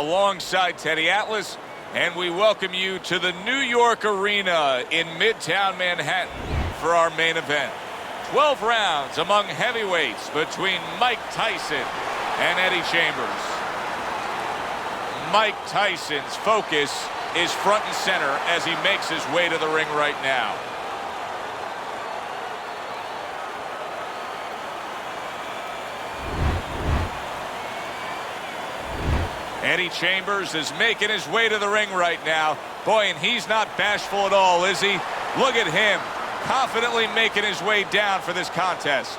alongside Teddy Atlas, and we welcome you to the New York Arena in Midtown Manhattan for our main event. 12 rounds among heavyweights between Mike Tyson and Eddie Chambers. Mike Tyson's focus is front and center as he makes his way to the ring right now. Eddie Chambers is making his way to the ring right now. Boy, and he's not bashful at all, is he? Look at him, confidently making his way down for this contest.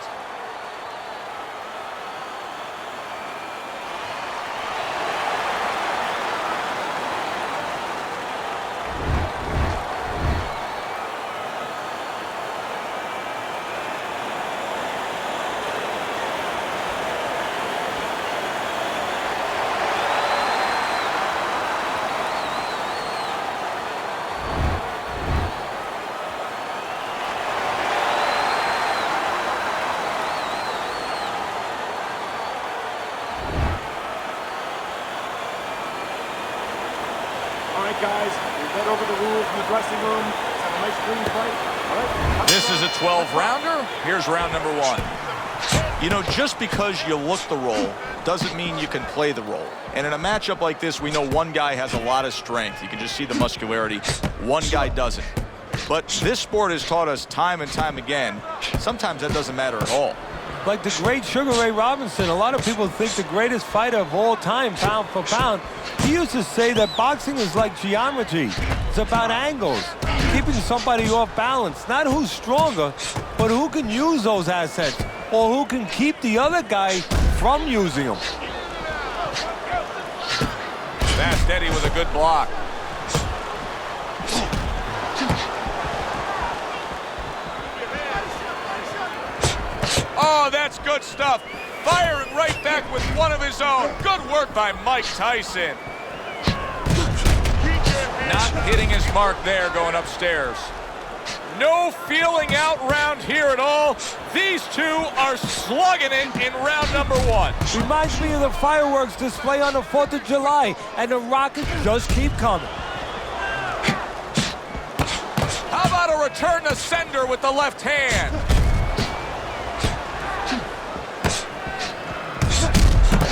Guys, we head over the rules in the dressing room. Let's have a nice clean fight. All right. This is a 12-rounder. Here's round number one. You know, just because you look the role doesn't mean you can play the role. And in a matchup like this, we know one guy has a lot of strength. You can just see the muscularity. One guy doesn't. But this sport has taught us time and time again, sometimes that doesn't matter at all. Like the great Sugar Ray Robinson, a lot of people think the greatest fighter of all time, pound for pound. He used to say that boxing is like geometry. It's about angles, keeping somebody off balance. Not who's stronger, but who can use those assets, or who can keep the other guy from using them. Fast Eddie with a good block. Oh, that's good stuff. Firing right back with one of his own. Good work by Mike Tyson. Not hitting his mark there going upstairs. No feeling out round here at all. These two are slugging it in round number one. Reminds me of the fireworks display on the 4th of July, and the rockets just keep coming. How about a return to sender with the left hand?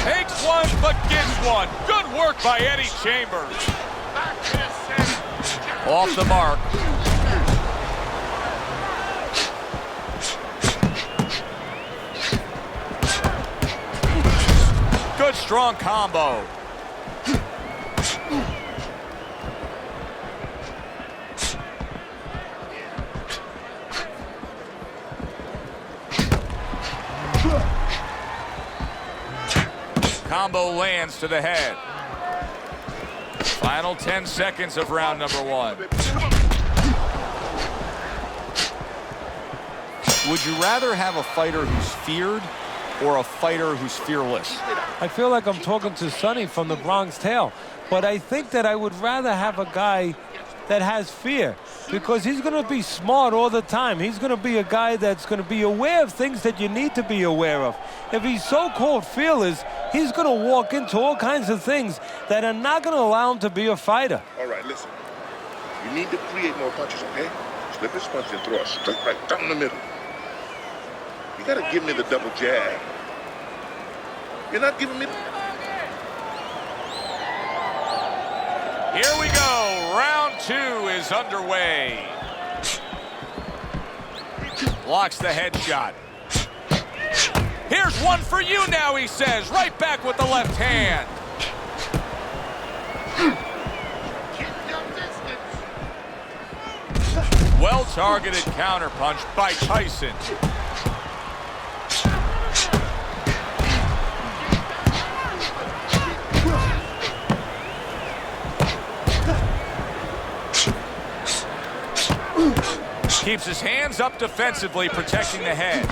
Takes one, but gets one. Good work by Eddie Chambers. Off the mark. Good strong combo. Combo lands to the head. Final 10 seconds of round number one. Would you rather have a fighter who's feared or a fighter who's fearless? I feel like I'm talking to Sonny from the Bronx Tale, but I think that I would rather have a guy that has fear, because he's going to be smart all the time. He's going to be a guy that's going to be aware of things that you need to be aware of. If he's so-called fearless, he's going to walk into all kinds of things that are not going to allow him to be a fighter. All right, listen. You need to create more punches, okay? Slip his punch and throw a straight right down the middle. You got to give me the double jab. You're not giving me the... Here we go. Round two is underway. Blocks the headshot. Here's one for you now, he says. Right back with the left hand. Well-targeted counterpunch by Tyson. Keeps his hands up defensively, protecting the head.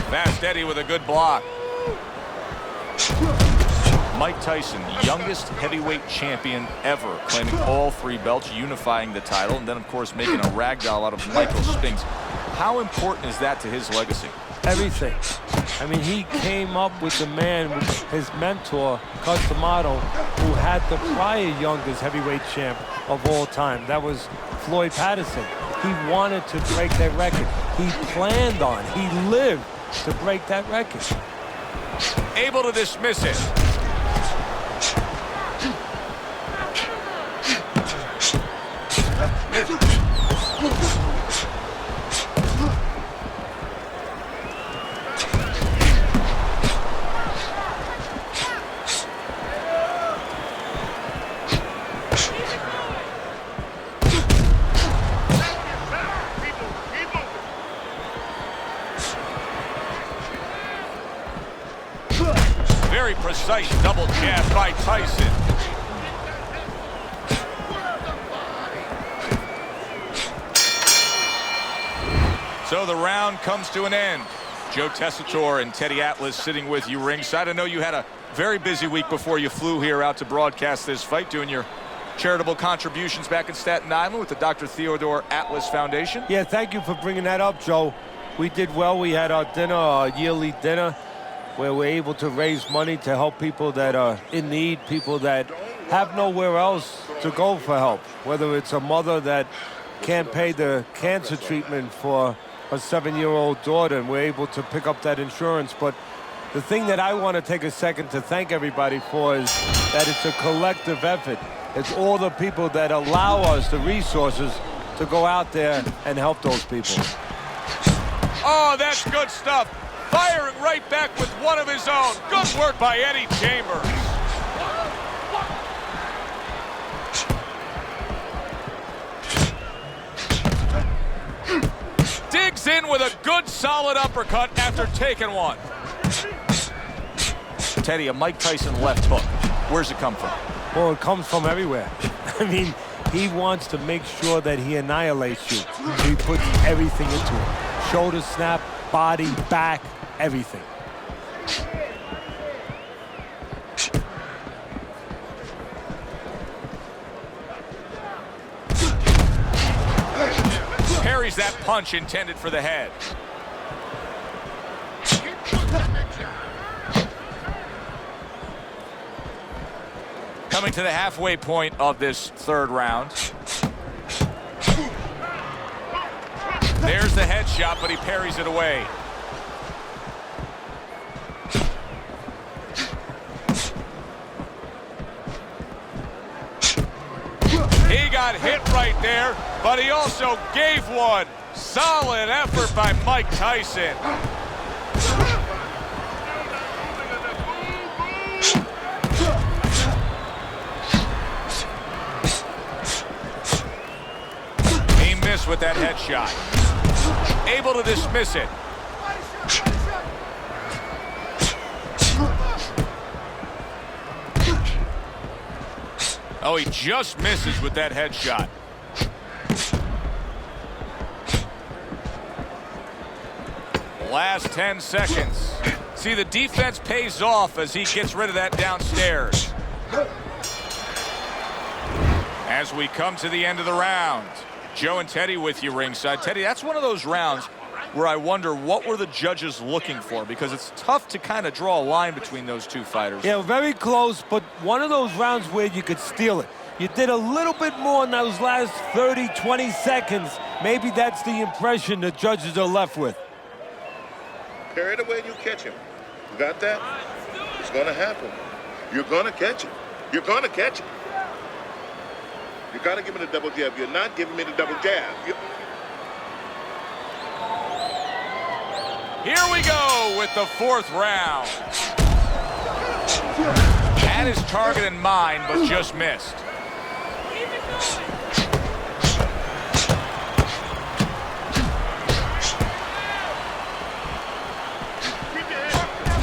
Fast Eddie with a good block. Mike Tyson, youngest heavyweight champion ever, claiming all 3 belts, unifying the title, and then, of course, making a ragdoll out of Michael Spinks. How important is that to his legacy? Everything. I mean, he came up with the man, with his mentor, Cus D'Amato, who had the prior youngest heavyweight champ of all time. That was Floyd Patterson. He wanted to break that record. He planned on, he lived to break that record. Able to dismiss it. Very precise double jab by Tyson. So the round comes to an end. Joe Tessitore and Teddy Atlas sitting with you ringside. I know you had a very busy week before you flew here out to broadcast this fight, doing your charitable contributions back in Staten Island with the Dr. Theodore Atlas Foundation. Yeah, thank you for bringing that up, Joe. We did well. We had our dinner, our yearly dinner, where we're able to raise money to help people that are in need, people that have nowhere else to go for help, whether it's a mother that can't pay the cancer treatment for a 7-year-old daughter, and we're able to pick up that insurance. But the thing that I want to take a second to thank everybody for is that it's a collective effort. It's all the people that allow us the resources to go out there and help those people. Oh, that's good stuff. Firing right back with one of his own. Good work by Eddie Chambers. Digs in with a good solid uppercut after taking one. Teddy, a Mike Tyson left hook. Where's it come from? Well, it comes from everywhere. I mean, he wants to make sure that he annihilates you. So he puts everything into it. Shoulder snap, body, back, everything. Parries that punch intended for the head. Coming to the halfway point of this third round. There's the headshot, but he parries it away. He got hit right there, but he also gave one. Solid effort by Mike Tyson. He missed with that headshot. Able to dismiss it. Oh, he just misses with that headshot. Last 10 seconds. See, the defense pays off as he gets rid of that downstairs. As we come to the end of the round, Joe and Teddy with you ringside. Teddy, that's one of those rounds where I wonder what were the judges looking for, because it's tough to kind of draw a line between those two fighters. Yeah, very close, but one of those rounds where you could steal it. You did a little bit more in those last 30, 20 seconds. Maybe that's the impression the judges are left with. Carry it away and you catch him. You got that? It's going to happen. You're going to catch it. You're going to catch it. You got to give me the double jab. You're not giving me the double jab. Here we go with the fourth round. Had his target in mind, but just missed.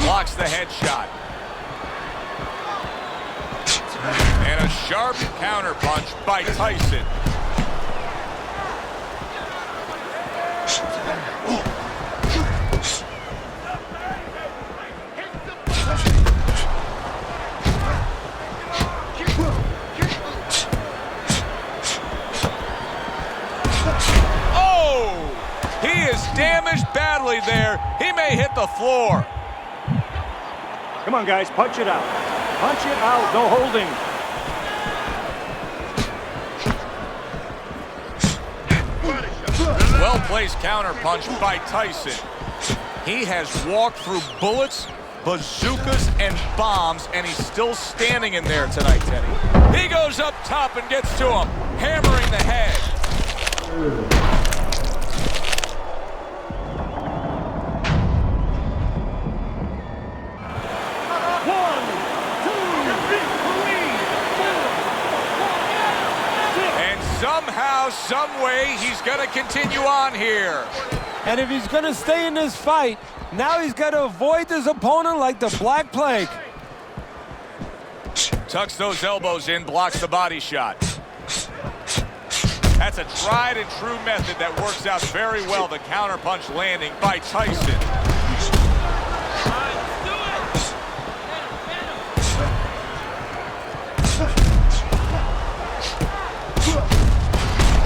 Blocks the headshot. And a sharp counterpunch by Tyson. is damaged badly there. He may hit the floor. Come on, guys, punch it out. Punch it out, no holding. Well-placed counterpunch by Tyson. He has walked through bullets, bazookas, and bombs, and he's still standing in there tonight, Teddy. He goes up top and gets to him, hammering the head. Somehow, some way, he's going to continue on here. And if he's going to stay in this fight, now he's got to avoid his opponent like the Black Plague. Tucks those elbows in, blocks the body shot. That's a tried and true method that works out very well. The counterpunch landing by Tyson.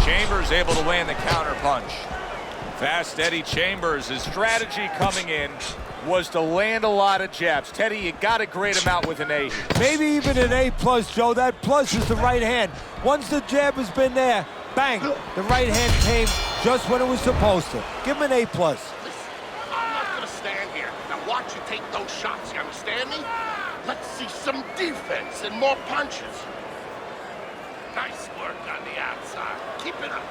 Chambers able to land the counterpunch. Fast Eddie Chambers, his strategy coming in was to land a lot of jabs. Teddy, you got to grade him out with an A. Maybe even an A+, Joe. That plus is the right hand. Once the jab has been there, bang, the right hand came just when it was supposed to. Give him an A+. Listen, I'm not going to stand here and watch you take those shots, you understand me? Let's see some defense and more punches. Nice work on the outside. Keep it up.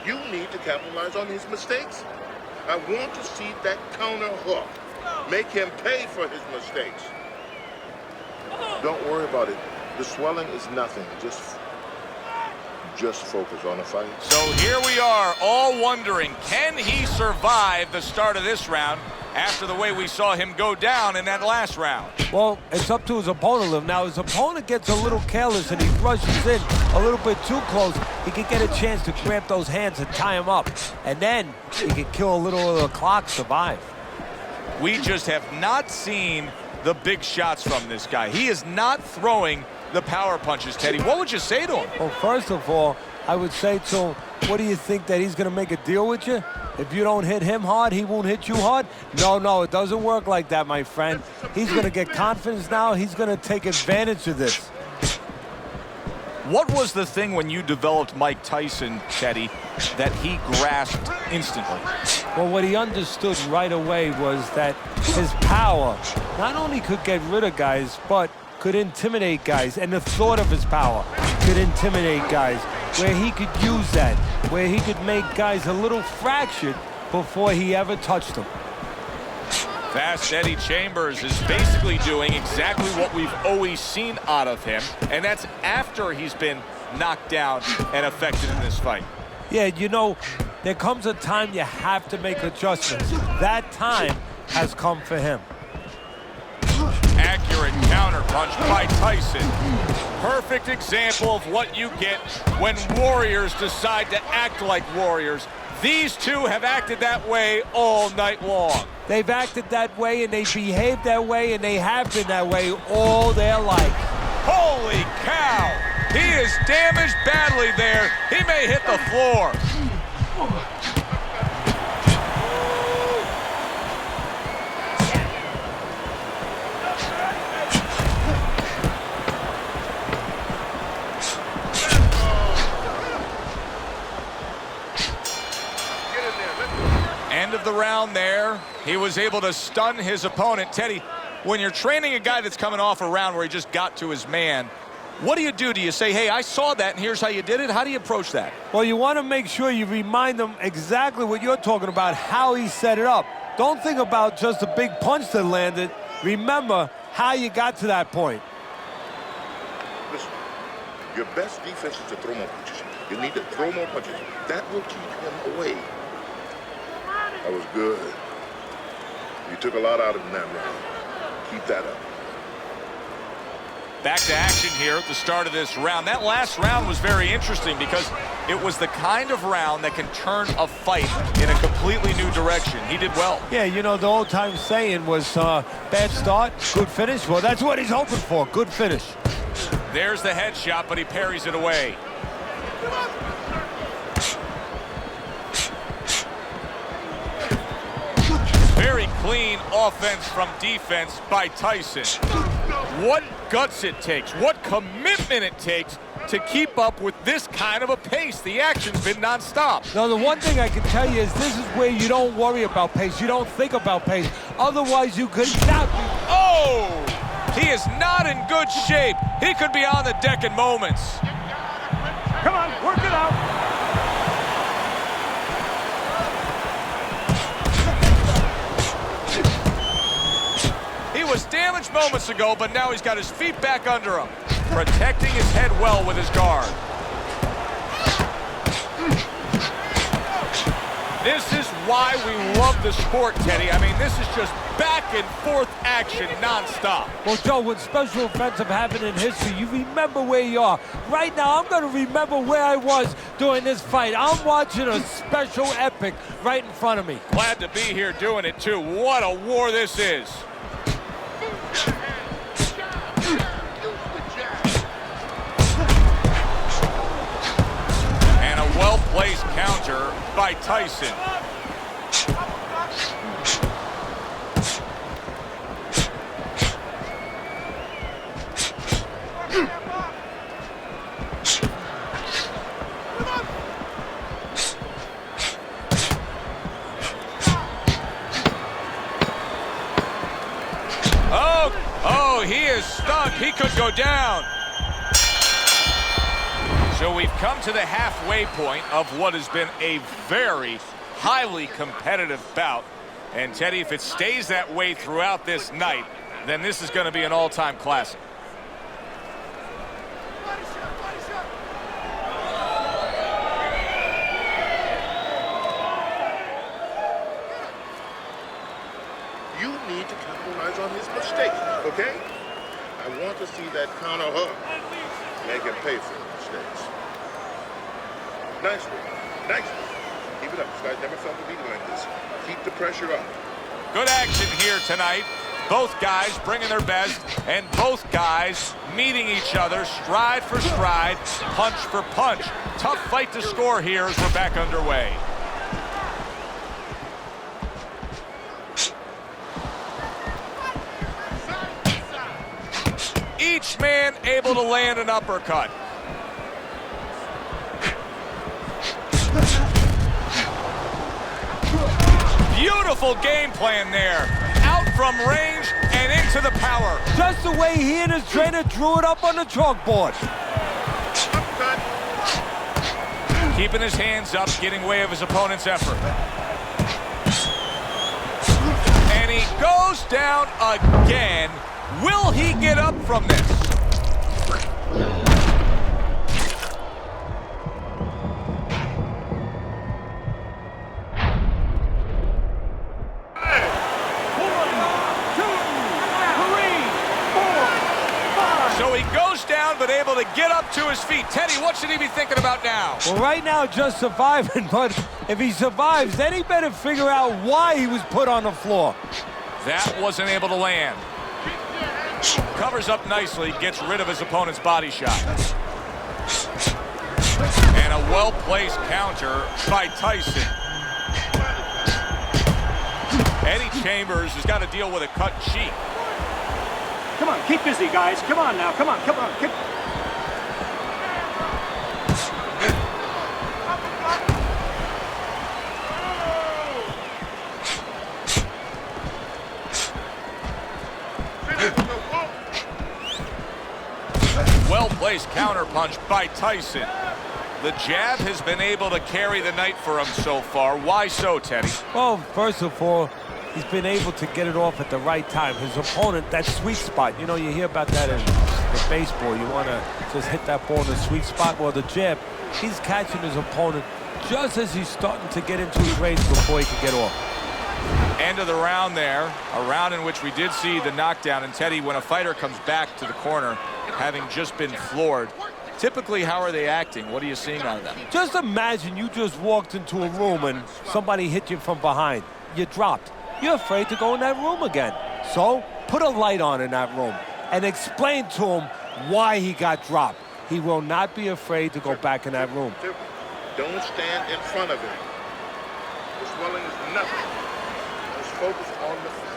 You need to capitalize on his mistakes. I want to see that counter hook. Make him pay for his mistakes. Don't worry about it. The swelling is nothing. Just focus on the fight. So here we are, all wondering, can he survive the start of this round after the way we saw him go down in that last round? Well, it's up to his opponent. Now, his opponent gets a little careless and he rushes in a little bit too close. He can get a chance to grab those hands and tie him up. And then he can kill a little of the clock, survive. We just have not seen the big shots from this guy. He is not throwing the power punches, Teddy. What would you say to him? Well, first of all, I would say to him, what do you think, that he's going to make a deal with you? If you don't hit him hard, he won't hit you hard? No, it doesn't work like that, my friend. He's going to get confidence now. He's going to take advantage of this. What was the thing when you developed Mike Tyson, Teddy, that he grasped instantly? Well, what he understood right away was that his power not only could get rid of guys, but could intimidate guys, and the thought of his power could intimidate guys, where he could use that, where he could make guys a little fractured before he ever touched them. Fast Eddie Chambers is basically doing exactly what we've always seen out of him, and that's after he's been knocked down and affected in this fight. Yeah, you know, there comes a time you have to make adjustments. That time has come for him. Accurate counterpunch by Tyson. Perfect example of what you get when warriors decide to act like warriors. These two have acted that way all night long. They've acted that way, and they behaved that way, and they have been that way all their life. Holy cow! He is damaged badly there. He may hit the floor. End of the round there. He was able to stun his opponent. Teddy, when you're training a guy that's coming off a round where he just got to his man, what do? Do you say, hey, I saw that and here's how you did it? How do you approach that? Well, you want to make sure you remind them exactly what you're talking about, how he set it up. Don't think about just a big punch that landed. Remember how you got to that point. Listen, your best defense is to throw more punches. You need to throw more punches. That will keep him away. That was good. You took a lot out of him that round. Keep that up. Back to action here at the start of this round. That last round was very interesting because it was the kind of round that can turn a fight in a completely completely new direction. He did well. Yeah, you know, the old-time saying was bad start, good finish. Well, that's what he's hoping for, good finish. There's the headshot, but he parries it away. Very clean offense from defense by Tyson. What guts it takes, what commitment it takes to keep up with this kind of a pace. The action's been nonstop. Now, the one thing I can tell you is this is where you don't worry about pace. You don't think about pace. Otherwise, you could not be. Oh! He is not in good shape. He could be on the deck in moments. Come on, work it out. He was damaged moments ago, but now he's got his feet back under him, protecting his head well with his guard. This is why we love the sport, Teddy. I mean, this is just back and forth action nonstop. Well, Joe, when special events have happened in history, you remember where you are. Right now, I'm going to remember where I was during this fight. I'm watching a special epic right in front of me. Glad to be here doing it, too. What a war this is. And a well-placed counter by Tyson. Oh, he is stunned. He could go down. So we've come to the halfway point of what has been a very highly competitive bout. And Teddy, if it stays that way throughout this night, then this is going to be an all-time classic. You need to capitalize on his mistakes, okay? I want to see that counter hug. Make him pay for his mistakes. Nice work. Nice work. Keep it up. This guy's never felt a beating like this. Keep the pressure up. Good action here tonight. Both guys bringing their best, and both guys meeting each other stride for stride, punch for punch. Tough fight to score here as we're back underway. Each man able to land an uppercut. Beautiful game plan there. Out from range and into the power. Just the way he and his trainer drew it up on the chalkboard. Keeping his hands up, getting way of his opponent's effort. And he goes down again. Will he get up from this? So he goes down, but able to get up to his feet. Teddy, what should he be thinking about now? Well, right now, just surviving, but if he survives, then he better figure out why he was put on the floor. That wasn't able to land. Covers up nicely, gets rid of his opponent's body shot. And a well-placed counter by Tyson. Eddie Chambers has got to deal with a cut cheek. Come on, keep busy, guys. Come on now. Come on, come on. Keep... Well-placed counterpunch by Tyson. The jab has been able to carry the night for him so far. Why so, Teddy? Well, first of all, he's been able to get it off at the right time. His opponent, that sweet spot, you know, you hear about that in baseball. You want to just hit that ball in the sweet spot. Well, the jab, he's catching his opponent just as he's starting to get into his range before he can get off. End of the round there, a round in which we did see the knockdown. And Teddy, when a fighter comes back to the corner, having just been floored, Typically, how are they acting? What are you seeing out of them? Just imagine you just walked into a room and somebody hit you from behind. You dropped. You're afraid to go in that room again. So put a light on in that room and explain to him why he got dropped. He will not be afraid to go back in that room. Don't stand in front of him. The swelling is nothing. Just focus on the fight.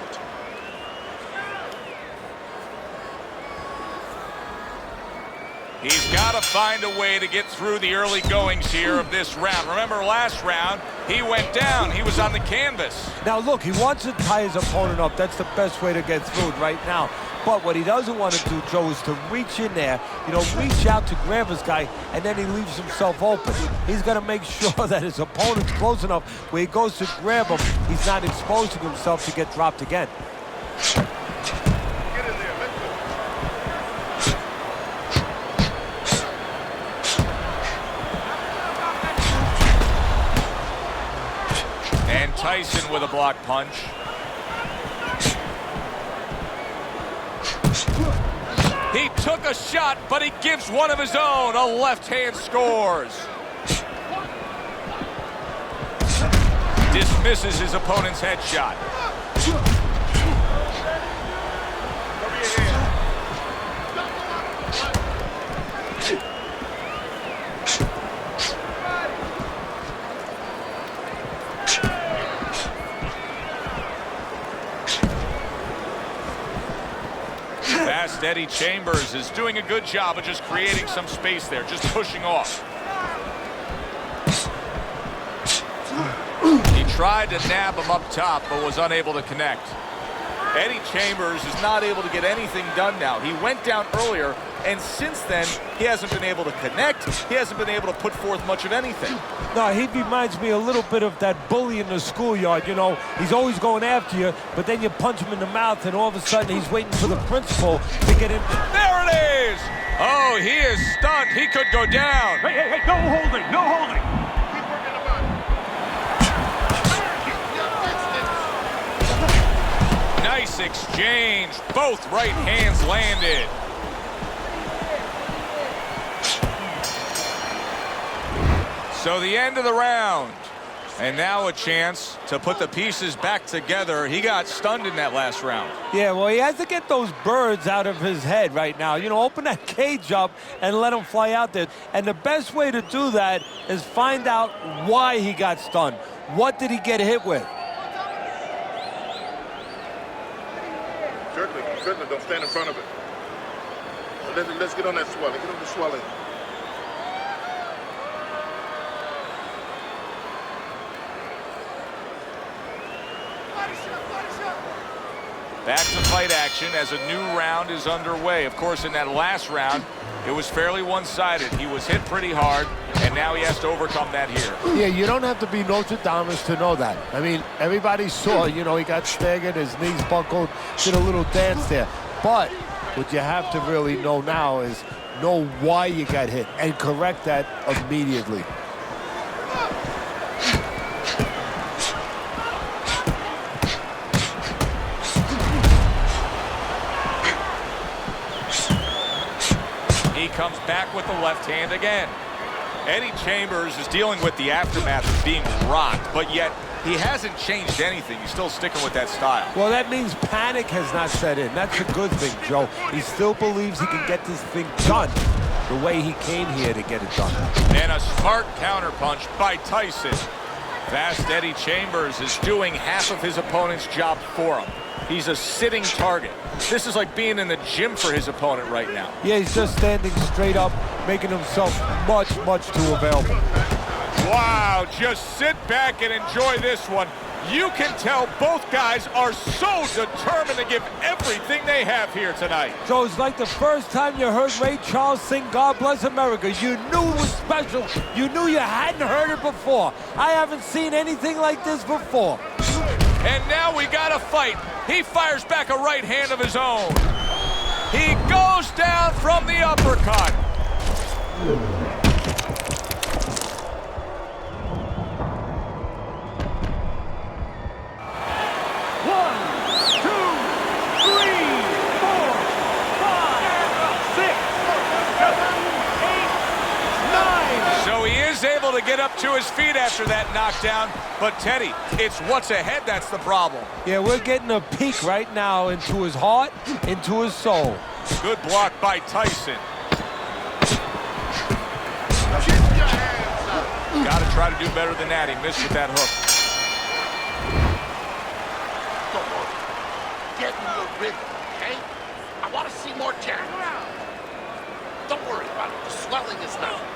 He's got to find a way to get through the early goings here of this round. Remember last round, he went down. He was on the canvas. Now look, he wants to tie his opponent up. That's the best way to get through it right now. But what he doesn't want to do, Joe, is to reach in there, reach out to grab his guy, and then he leaves himself open. He's got to make sure that his opponent's close enough where he goes to grab him, he's not exposing himself to get dropped again. And Tyson with a block punch. He took a shot, but he gives one of his own. A left hand scores. Dismisses his opponent's headshot. Fast Eddie Chambers is doing a good job of just creating some space there, just pushing off. He tried to nab him up top, but was unable to connect. Eddie Chambers is not able to get anything done now. He went down earlier, and since then, he hasn't been able to connect. He hasn't been able to put forth much of anything. No, he reminds me a little bit of that bully in the schoolyard. He's always going after you, but then you punch him in the mouth, and all of a sudden he's waiting for the principal to get in. There it is! Oh, he is stunned. He could go down. Hey, no holding, no holding. Keep working the body. Nice exchange. Both right hands landed. So the end of the round. And now a chance to put the pieces back together. He got stunned in that last round. Yeah, well, he has to get those birds out of his head right now. Open that cage up and let him fly out there. And the best way to do that is find out why he got stunned. What did he get hit with? Certainly, don't stand in front of it. Let's get on that swelling. Get on the swelling. Back to fight action as a new round is underway. Of course, in that last round, it was fairly one-sided. He was hit pretty hard, and now he has to overcome that here. Yeah, you don't have to be Nostradamus to know that. I mean, everybody saw, he got staggered, his knees buckled, did a little dance there. But what you have to really know now is know why you got hit and correct that immediately. He comes back with the left hand again. Eddie Chambers is dealing with the aftermath of being rocked, but yet he hasn't changed anything. He's still sticking with that style. Well, that means panic has not set in. That's a good thing, Joe. He still believes he can get this thing done the way he came here to get it done. And a smart counterpunch by Tyson. Fast Eddie Chambers is doing half of his opponent's job for him. He's a sitting target. This is like being in the gym for his opponent right now. Yeah, he's just standing straight up, making himself much, much too available. Wow, just sit back and enjoy this one. You can tell both guys are so determined to give everything they have here tonight. So it's like the first time you heard Ray Charles sing God Bless America. You knew it was special. You knew you hadn't heard it before. I haven't seen anything like this before. And now we got a fight. He fires back a right hand of his own. He goes down from the uppercut. able to get up to his feet after that knockdown. But, Teddy, it's what's ahead that's the problem. Yeah, we're getting a peek right now into his heart, into his soul. Good block by Tyson. Got to try to do better than that. He missed with that hook. Don't worry. Get in your rhythm, okay? I want to see more jab. Don't worry about it. The swelling is nothing.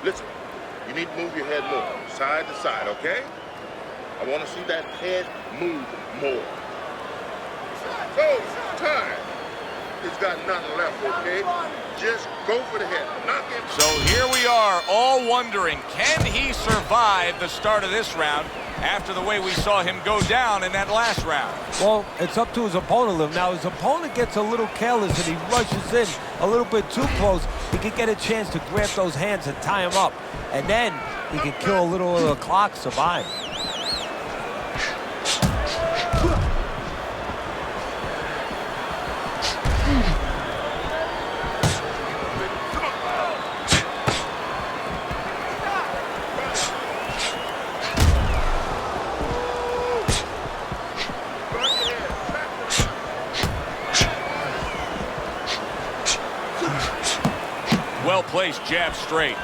Listen, you need to move your head more, side to side, okay? I want to see that head move more. So, time. It's got nothing left, okay? Just go for the head. Knock him. So here we are, all wondering, can he survive the start of this round after the way we saw him go down in that last round? Well, it's up to his opponent. Now, his opponent gets a little careless and he rushes in a little bit too close. He could get a chance to grab those hands and tie him up. And then he can kill a little of the clock, survive. Well-placed jab straight.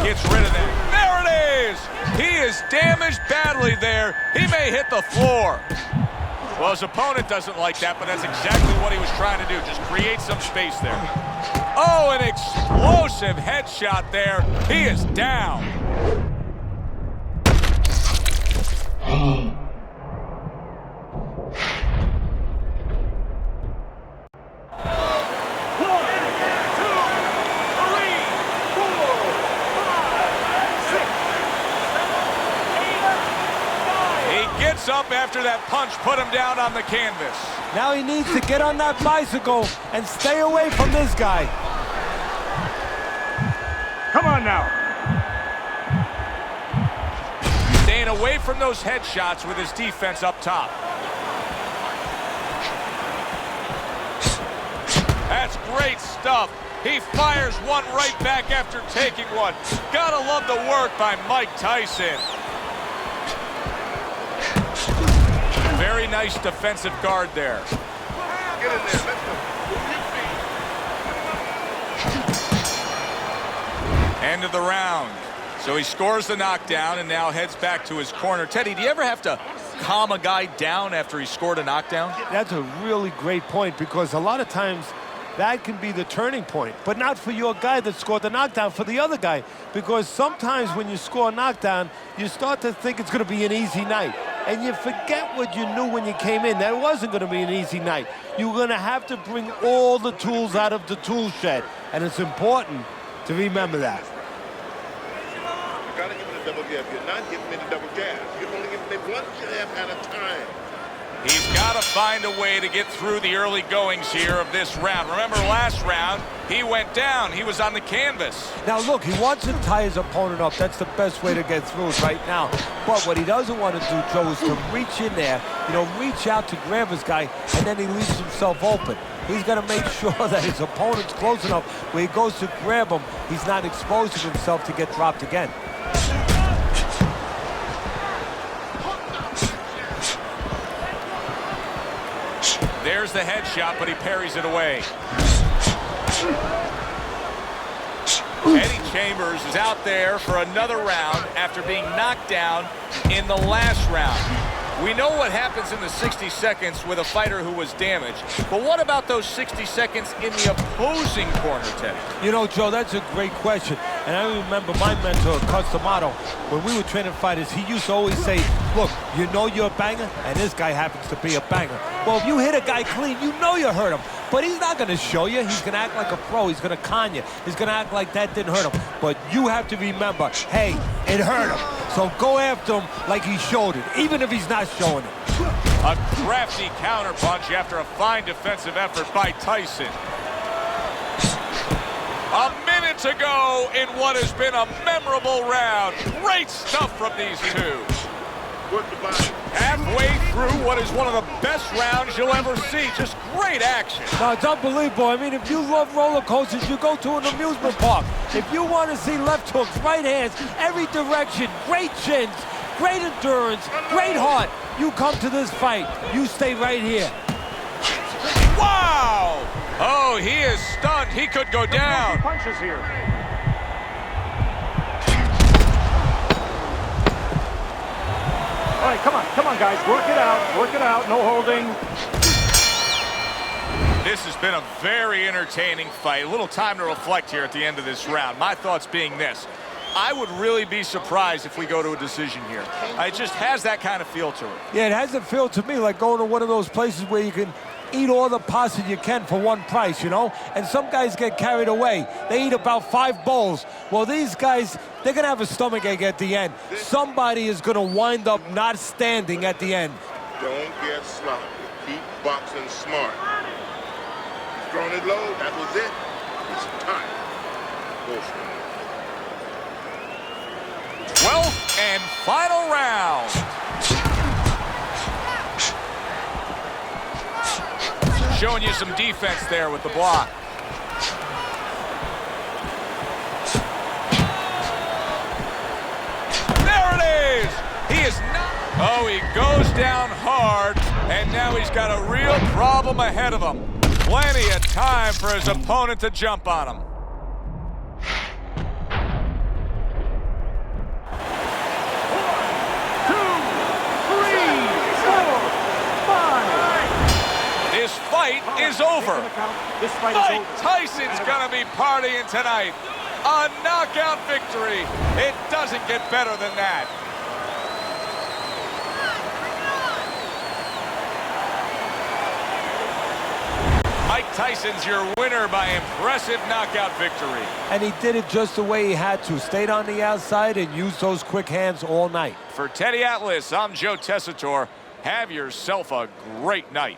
Gets rid of that. There it is! He is damaged badly there. He may hit the floor. Well, his opponent doesn't like that, but that's exactly what he was trying to do. Just create some space there. Oh, an explosive headshot there. He is down. Up after that punch put him down on the canvas. Now he needs to get on that bicycle and stay away from this guy. Come on now. Staying away from those headshots with his defense up top. That's great stuff. He fires one right back after taking one. Gotta love the work by Mike Tyson. Very nice defensive guard there. Get in there. Let's go. Move your feet. End of the round. So he scores the knockdown and now heads back to his corner. Teddy, do you ever have to calm a guy down after he scored a knockdown? That's a really great point, because a lot of times that can be the turning point, but not for your guy that scored the knockdown, for the other guy, because sometimes when you score a knockdown, you start to think it's going to be an easy night, and you forget what you knew when you came in, that it wasn't going to be an easy night. You're going to have to bring all the tools out of the tool shed, and it's important to remember that. You gotta give it a double jab. You're not giving it a double jab. You're only giving it one jab at a time. He's got to find a way to get through the early goings here of this round. Remember last round, he went down. He was on the canvas. Now look, he wants to tie his opponent up. That's the best way to get through it right now. But what he doesn't want to do, Joe, is to reach in there, reach out to grab his guy, and then he leaves himself open. He's got to make sure that his opponent's close enough where he goes to grab him, he's not exposing himself to get dropped again. There's the headshot, but he parries it away. Eddie Chambers is out there for another round after being knocked down in the last round. We know what happens in the 60 seconds with a fighter who was damaged, but what about those 60 seconds in the opposing corner, Teddy? Joe, that's a great question. And I remember my mentor, Customato, when we were training fighters, he used to always say, look, you know you're a banger, and this guy happens to be a banger. Well, if you hit a guy clean, you know you hurt him. But he's not going to show you. He's going to act like a pro. He's going to con you. He's going to act like that didn't hurt him. But you have to remember, hey, it hurt him. So go after him like he showed it, even if he's not showing it. A crafty counterpunch after a fine defensive effort by Tyson. A minute to go in what has been a memorable round. Great stuff from these two. Halfway through what is one of the best rounds you'll ever see. Just great action. No, it's unbelievable. I mean, if you love roller coasters, you go to an amusement park. If you want to see left hooks, right hands, every direction, great chins, great endurance, great heart, you come to this fight. You stay right here. Wow! Oh, he is stunned. He could go down. Punches here. All right, come on, guys. Work it out. No holding. This has been a very entertaining fight. A little time to reflect here at the end of this round. My thoughts being this. I would really be surprised if we go to a decision here. It just has that kind of feel to it. Yeah, it has a feel to me like going to one of those places where you can eat all the pasta you can for one price, you know? And some guys get carried away. They eat about 5 bowls. Well, these guys, they're going to have a stomachache at the end. Somebody is going to wind up not standing at the end. Don't get sloppy. Keep boxing smart. He's thrown it low. That was it. It's time. Go for it. 12th and final round. Showing you some defense there with the block. There it is! He is not... Oh, he goes down hard, and now he's got a real problem ahead of him. Plenty of time for his opponent to jump on him. This fight is over. Mike Tyson's gonna be partying tonight. A knockout victory. It doesn't get better than that. Mike Tyson's your winner by impressive knockout victory. And he did it just the way he had to. Stayed on the outside and used those quick hands all night. For Teddy Atlas, I'm Joe Tessitore. Have yourself a great night.